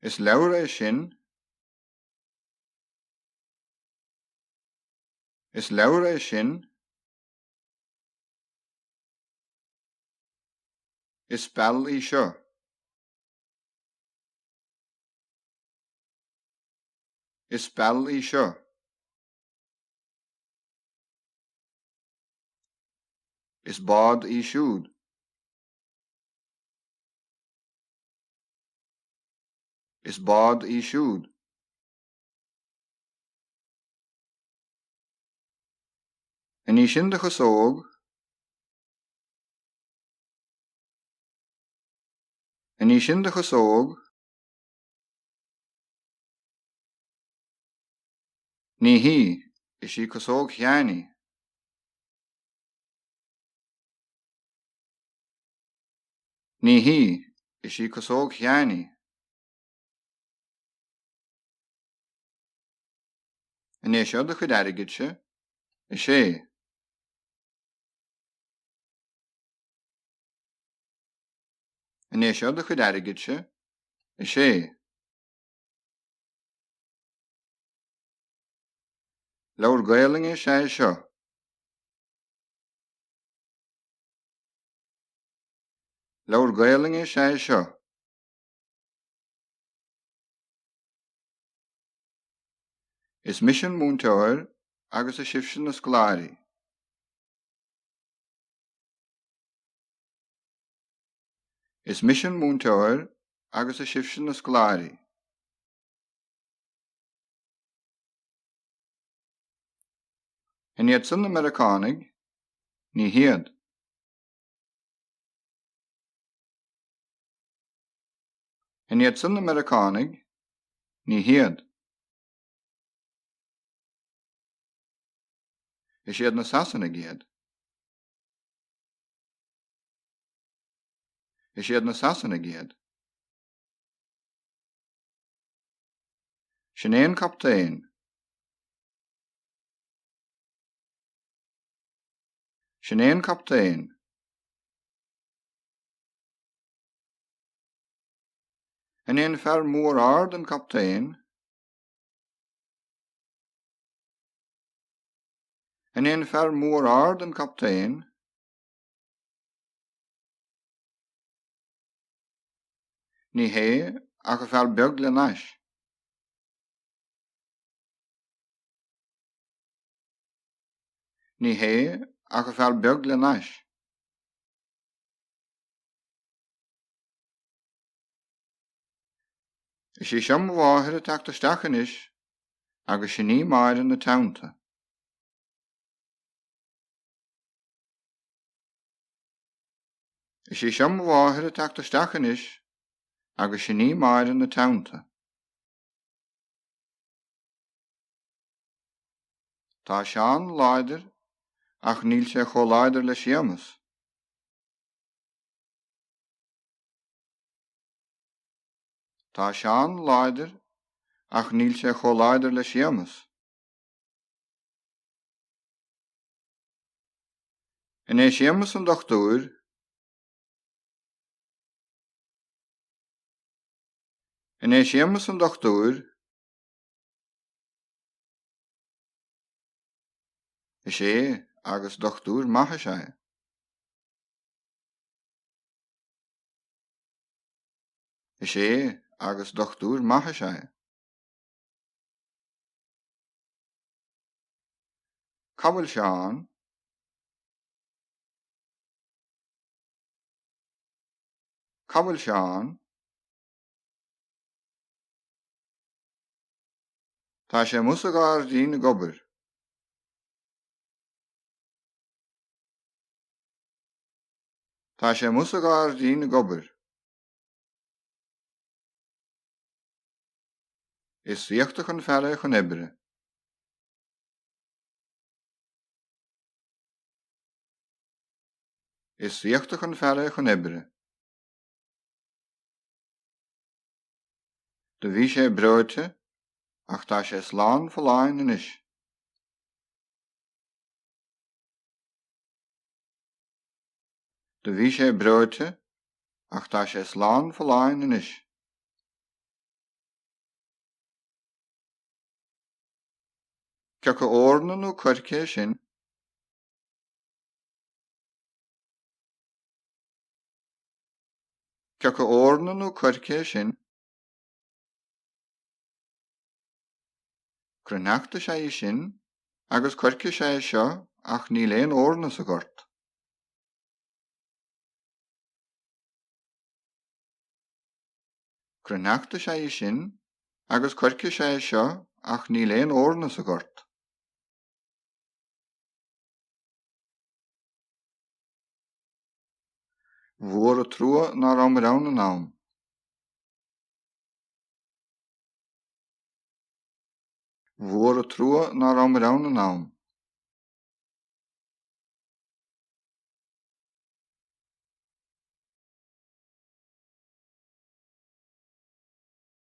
Is leabhar é sin? Is leabhar é sin? Is speal í seo? Is speal í seo? Is bád í siúd? Is bád í siúd? Ní sin de chasóg? Ní sin de chasóg? Ní hí, is sí casóg Sheáin. Ní hí, is sí casóg Sheáin. Ní seo de chuid airgid-se, is sé. Ní seo de chuid airgid-se, is sé. Leabhar Gaeilge seo. Leabhar Gaeilge seo. Is mise múinteoir agus a sibh-se na scoláirí. Is mise múinteoir agus a sibh-se na scoláirí. Hiad san na Meiriceánaigh, ní hiad. Hiad san na Meiriceánaigh, ní hiad. Is hiad na Sasanaigh hiad. Is hiad na Sasanaigh hiad. Sin captaen. Sin captaen. An fear mór ard an captaen. An fear mór ard an captaen. Ní hé ach a fear beag le nais. Ní hé ach a fear beag le nais. Is sí seo mháthair a teacht isteach agus sin ní maith na teanta. Is sí seo mháthair a teacht isteach agus sin ní maith na teanta. Tá Seán láidir ach níl sé láidir le séamas. Tá Seán láidir ach níl sé láidir le séamas. É séamas an dochtuir. É séamas an dochtuir. Is é agus dochtuir maith. Is é agus dochtuir maith. Cabhail Seán. Cabhail Seán. Tá sé musa gar dín gobar. Tá sé musa gar dín gobar. Is éachtach an fearr chun oibre. Is éachtach an fearr chun oibre. De bhí sé breute ach tá sé slán foláin inis. De bhí sé breute ach tá sé slán foláin inis. ceacha eorna nó cuirce sin, ceacha eorna nó cuirce sin, cruineachta sé sin, agus cuirce sé seo ach ní léon eorna sa gort. Cruineachta sé sin, agus cuirce sé seo ach ní léon eorna sa gort. Mhuair a trua ná raibh an am. Mhuair a trua ná raibh an am.